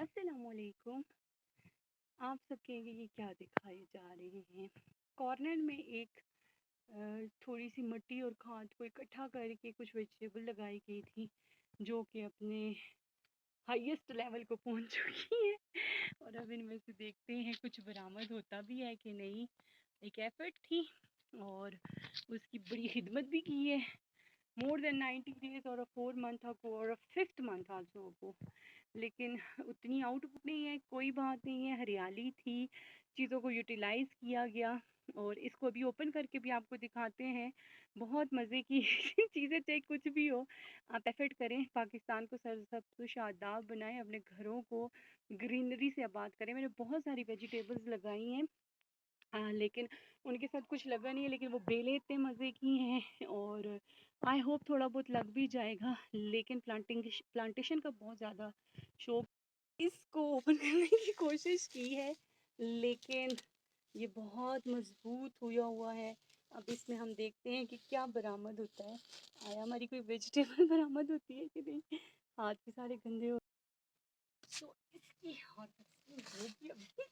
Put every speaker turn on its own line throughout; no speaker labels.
अस्सलामुअलैकुम। आप सब कहेंगे ये क्या दिखाए जा रहे हैं। कॉर्नर में एक थोड़ी सी मिट्टी और खाद को इकट्ठा करके कुछ वेजिटेबल लगाई गई थी जो कि अपने हाईएस्ट लेवल को पहुंच चुकी है और अब इनमें से देखते हैं कुछ बरामद होता भी है कि नहीं। एक एफर्ट थी और उसकी बड़ी खिदमत भी की है। मोर देन 90 डेज और 4 मंथ अगो और 5th मंथ आल्सो अगो, लेकिन उतनी आउटपुट नहीं है। कोई बात नहीं है, हरियाली थी, चीज़ों को यूटिलाइज़ किया गया और इसको अभी ओपन करके भी आपको दिखाते हैं। बहुत मज़े की चीज़ें, चाहे कुछ भी हो आप एफर्ट करें, पाकिस्तान को सरसब्ज़ शादाब बनाएं, अपने घरों को ग्रीनरी से आबाद करें। मैंने बहुत सारी वेजिटेबल्स लगाई हैं, लेकिन उनके साथ कुछ लगा नहीं है, लेकिन वो बेलें इतने मज़े की हैं और आई होप थोड़ा बहुत लग भी जाएगा। लेकिन प्लांटेशन का बहुत ज़्यादा शौक, इसको ओपन करने की कोशिश की है लेकिन ये बहुत मजबूत हुआ हुआ है। अब इसमें हम देखते हैं कि क्या बरामद होता है। आया हमारी कोई वेजिटेबल बरामद होती है कि नहीं। हाथ भी सारे गंदे हो तो इसकी होगी अभी,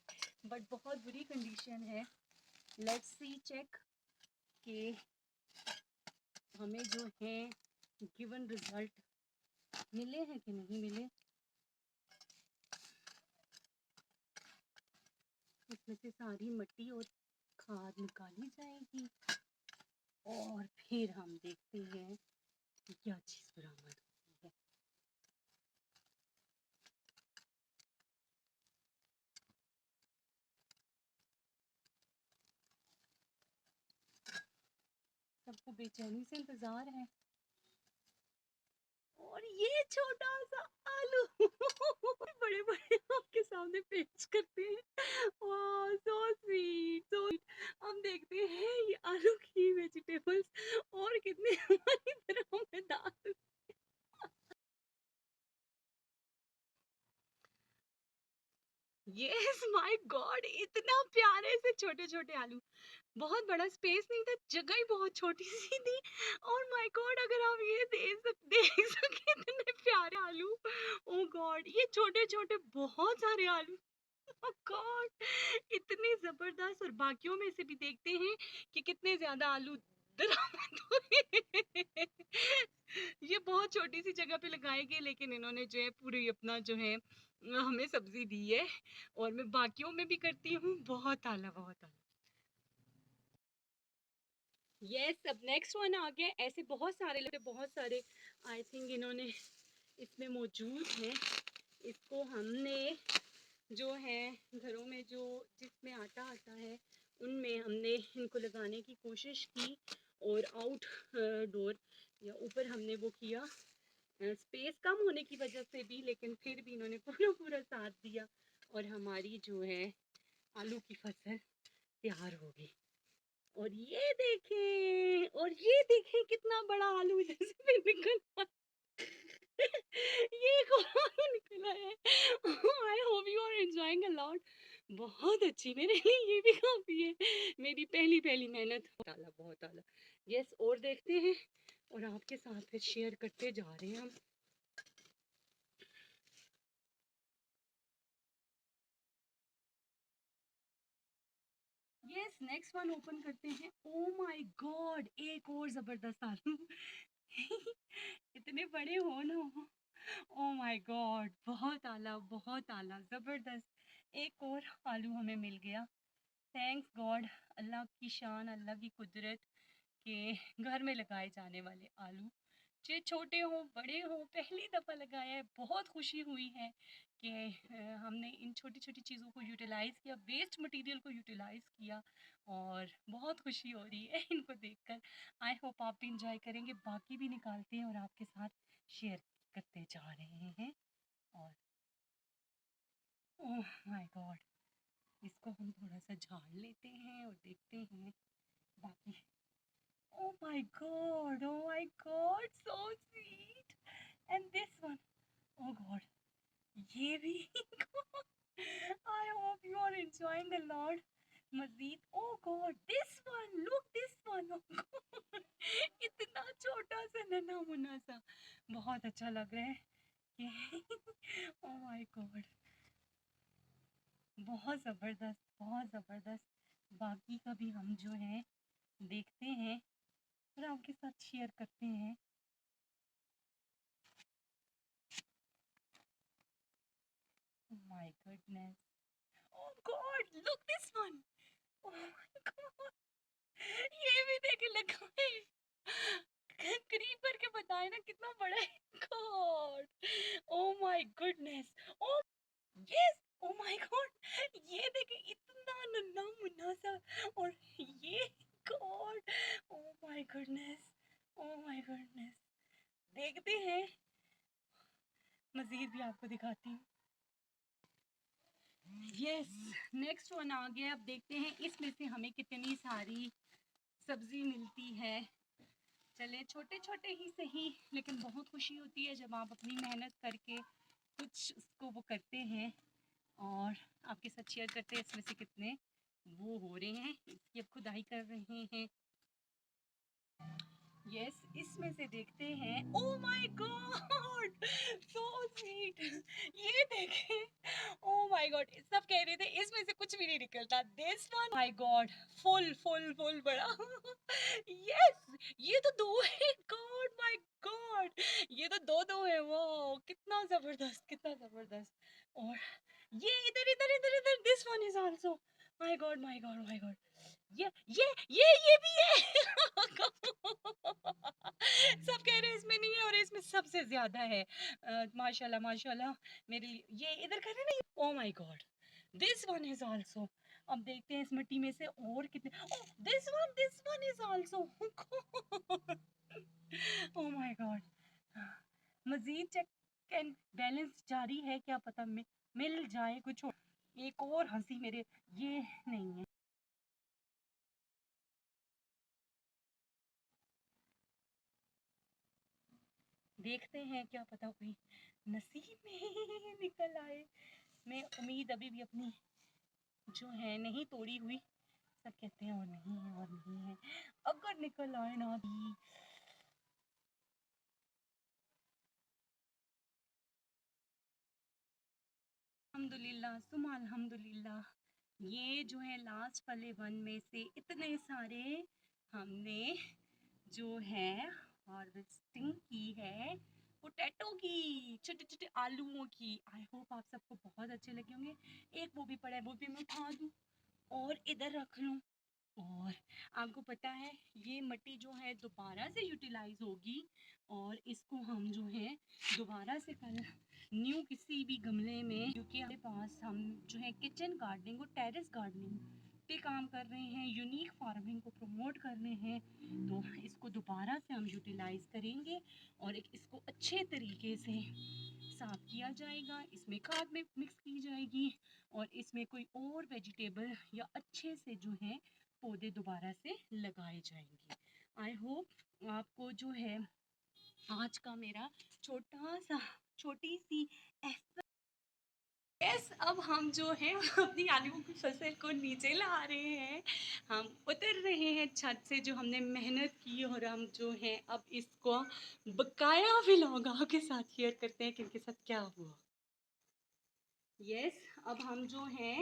बट बहुत बुरी कंडीशन है। लेट्स सी चेक कि हमें जो है गिवन रिजल्ट मिले हैं कि नहीं मिले। इसमें से सारी मिट्टी और खाद निकाली जाएगी और फिर हम देखते हैं कि क्या चीज़ बरामद होती है। सबको बेचैनी से इंतज़ार है। और ये छोटा सा आलू बड़े बड़े आपके सामने पेश करते हैं। वाह, सो स्वीट, सो हम देखते हैं ये आलू की वेजिटेबल्स और कितने हमारी बरामदार। यस माय गॉड, इतना प्यारे से छोटे छोटे आलू। बहुत बड़ा स्पेस नहीं था, जगह ही बहुत छोटी सी थी। और माय गॉड, अगर आप ये देख सके इतने प्यारे आलू। ओ गॉड, ये छोटे छोटे बहुत सारे आलू। ओ गॉड, इतने जबरदस्त। और बाकियों में से भी देखते हैं कि कितने ज्यादा आलू बरामद हुए। ये बहुत छोटी सी जगह पे लगाए गए, लेकिन इन्होंने जो है पूरी अपना जो है हमें सब्जी दी है। और मैं बाकियों में भी करती हूँ। बहुत आला, बहुत आला। यस, अब नेक्स्ट वन आ गया। ऐसे बहुत सारे लगते, बहुत सारे आई थिंक इन्होंने इसमें मौजूद हैं। इसको हमने जो है घरों में जो जिसमें आटा आता है उनमें हमने इनको लगाने की कोशिश की और आउट डोर या ऊपर हमने वो किया, स्पेस कम होने की वजह से भी, लेकिन फिर भी इन्होंने पूरा पूरा साथ दिया और हमारी जो है आलू की फसल तैयार हो गई। और ये देखें, और ये देखें कितना बड़ा आलू इधर से भी निकला। ये कौन निकला है। I hope you are enjoying a lot. बहुत अच्छी, मेरे लिए ये भी काफी है। मेरी पहली पहली मेहनत। बहुत आला, बहुत आला। यस, और देखते हैं और आपके साथ फिर शेयर करते जा रहे हैं हम। यस, नेक्स्ट वन ओपन करते हैं। ओ माय गॉड, एक और जबरदस्त आलू। इतने बड़े हो ना हो। ओ माय गॉड, बहुत आला, बहुत आला, जबरदस्त। एक और आलू हमें मिल गया। Thanks God. अल्लाह की शान, अल्लाह की कुदरत के घर में लगाए जाने वाले आलू, चाहे छोटे हों बड़े हों, पहली दफ़ा लगाया है। बहुत खुशी हुई है कि हमने इन छोटी छोटी चीज़ों को यूटिलाइज़ किया, वेस्ट मटेरियल को यूटिलाइज़ किया और बहुत खुशी हो रही है इनको देखकर। आई होप आप भी इंजॉय करेंगे। बाकी भी निकालते हैं और आपके साथ शेयर करते जा रहे हैं। और ओह माय गॉड, इसको हम थोड़ा सा झाड़ लेते हैं और देखते हैं बाकी। Oh my god, oh my god, so sweet. And this one, oh god, ये भी। I hope you are enjoying a lot. Majeed, oh god, this one, look this one, oh god, इतना छोटा सा नन्हा मुन्ना सा, बहुत अच्छा लग रहा है ये। Oh my god, बहुत ज़बरदस्त, बहुत ज़बरदस्त। बाकी का भी हम जो है देखते हैं और आपके साथ शेयर करते हैं। My goodness, oh God, look this one, oh my God, ये भी देखे लगा है, करीब करके बताए ना कितना बड़ा है। God, oh my goodness, oh yes, oh my God, ये देखे इतना नन्हा मुन्ना सा, और ये, God, oh my goodness, oh my goodness. देखते हैं, मजीद भी आपको दिखाती हूँ। यस, नेक्स्ट वन आ गया। अब देखते हैं इसमें से हमें कितनी सारी सब्जी मिलती है। चले छोटे छोटे ही सही, लेकिन बहुत खुशी होती है जब आप अपनी मेहनत करके कुछ उसको वो करते हैं और आपके साथ शेयर करते हैं इसमें से कितने वो हो रहे हैं। इसकी अब खुदाई कर रहे हैं। यस, इसमें से देखते हैं। Oh my God, so sweet, ये देखें। ओह माय गॉड, सब कह रहे थे इसमें से कुछ भी नहीं निकलता। This one, my God, full full full बड़ा। यस, ये तो दो है। गॉड माय गॉड, ये तो दो दो है। वो कितना जबरदस्त, कितना जबरदस्त। और ये इधर इधर इधर इधर, this one is also, my God my God my God, ये भी है। सब कह रहे हैं इसमें नहीं है और इसमें सबसे ज्यादा है। माशाल्लाह माशाल्लाह। मेरे लिए ये इधर कर रहे ना। Oh my god, this one is also. अब देखते हैं इस मिट्टी में से और कितने। Oh, this one is also. Oh my god, मजीद चेक एंड बैलेंस जारी है, क्या पता मिल जाए कुछ और। एक और हंसी मेरे, ये नहीं है। देखते हैं, क्या पता कोई नसीब में निकल आए। मैं उम्मीद अभी भी अपनी जो है नहीं तोड़ी हुई। सब कहते हैं और नहीं है और नहीं है, अगर निकल आए ना भी। अल्हम्दुलिल्लाह सुमा अल्हम्दुलिल्लाह। ये जो है लास्ट वाले वन में से इतने सारे हमने जो है हार्वेस्टिंग की है पोटैटो की, छोटे छोटे आलूओं की। आई होप आप सबको बहुत अच्छे लगे होंगे। एक वो भी पड़ा है, वो भी मैं उठा दूँ और इधर रख लूँ। और आपको पता है ये मिट्टी जो है दोबारा से यूटिलाइज होगी और इसको हम जो है दोबारा से कल न्यू किसी भी गमले में, क्योंकि हमारे पास हम जो है किचन गार्डनिंग और टेरेस गार्डनिंग पे काम कर रहे हैं, यूनिक फार्मिंग को प्रमोट कर रहे हैं, तो इसको दोबारा से हम यूटिलाइज करेंगे और एक इसको अच्छे तरीके से साफ किया जाएगा, इसमें खाद में मिक्स की जाएगी और इसमें कोई और वेजिटेबल या अच्छे से जो है पौधे दोबारा से लगाए जाएंगे। आई होप आपको जो है आज का मेरा छोटी सी यस, अब हम जो है अपनी आलू की फसल को नीचे ला रहे हैं। हम उतर रहे हैं छत से जो हमने मेहनत की और हम जो है अब इसको बकाया व्लॉग आपके साथ शेयर करते हैं कि इनके साथ क्या हुआ। यस, अब हम जो है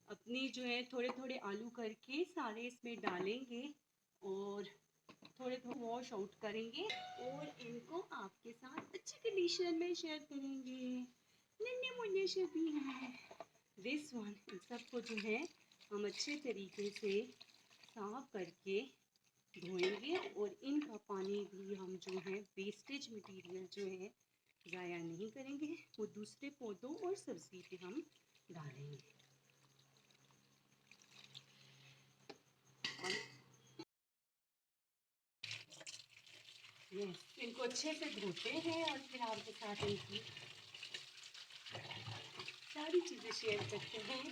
अपनी जो है थोड़े थोड़े आलू करके सारे इसमें डालेंगे और थोड़े थोड़े वॉश आउट करेंगे और इनको आपके साथ अच्छी कंडीशन में शेयर करेंगे। नन्हे मुन्ने से भी हैं दिस वन। इन सबको जो है हम अच्छे तरीके से साफ करके धोएंगे और इनका पानी भी हम जो है वेस्टेज मटेरियल जो है ज़ाया नहीं करेंगे, वो दूसरे पौधों और सब्जी पे हम डालेंगे। और यस, इनको अच्छे से धोते हैं और फिर आपके साथ इनकी सारी चीज़ें शेयर करते हैं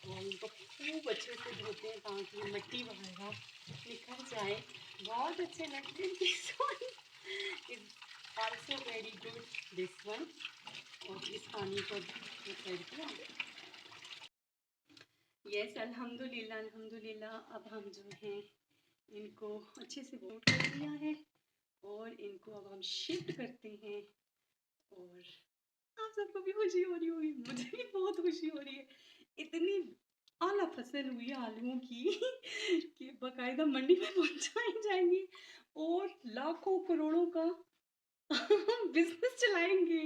और इनको खूब अच्छे से धोते हैं ताकि मिट्टी वगैरह निकल जाए। बहुत अच्छे लगते हैं। This one is also very good, this one. और इस पानी को करके यस, अल्हम्दुलिल्लाह अल्हम्दुलिल्लाह। अब हम जो हैं इनको अच्छे से वोट कर दिया है और इनको अब हम शिफ्ट करते हैं और आप सबको भी खुशी हो रही होगी, मुझे भी बहुत खुशी हो रही है। इतनी आला फसल हुई है आलूओं की कि बाकायदा मंडी में पहुँचाई जाएँगी और लाखों करोड़ों का बिज़नेस चलाएँगे।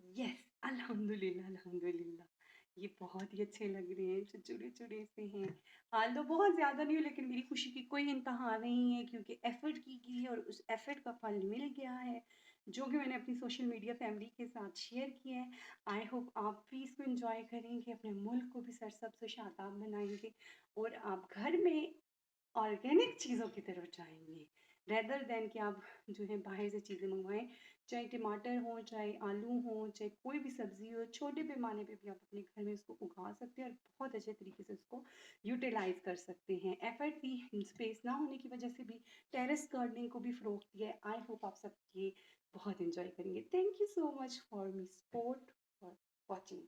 यस, अल्हम्दुलिल्लाह, अल्हम्दुलिल्लाह। ये बहुत ही अच्छे लग रहे हैं, जो जुड़े-जुड़े से हैं। आलू बहुत ज़्यादा नहीं लेकिन मेरी खुशी की कोई इंतहा नहीं है क्योंकि एफ़र्ट की गई है और उस एफ़र्ट का फल मिल गया है, जो कि मैंने अपनी सोशल मीडिया फैमिली के साथ शेयर किया है। आई होप आप भी इसको एन्जॉय करेंगे, अपने मुल्क को भी सरसब्ज़ और शादाब बनाएँगे और आप घर में ऑर्गेनिक चीज़ों की तरफ जाएँगे, रेदर दैन कि आप जो है बाहर से चीज़ें मँगवाएँ, चाहे टमाटर हों, चाहे आलू हों, चाहे कोई भी सब्ज़ी हो, छोटे पैमाने पे भी आप अपने घर में उसको उगा सकते हैं और बहुत अच्छे तरीके से उसको यूटिलाइज़ कर सकते हैं। एफर्ट भी स्पेस ना होने की वजह से भी टेरेस गार्डनिंग को भी फ़रोग़ दिया है। आई होप आप सब ये बहुत एन्जॉय करेंगे। Thank you so much for me support for watching.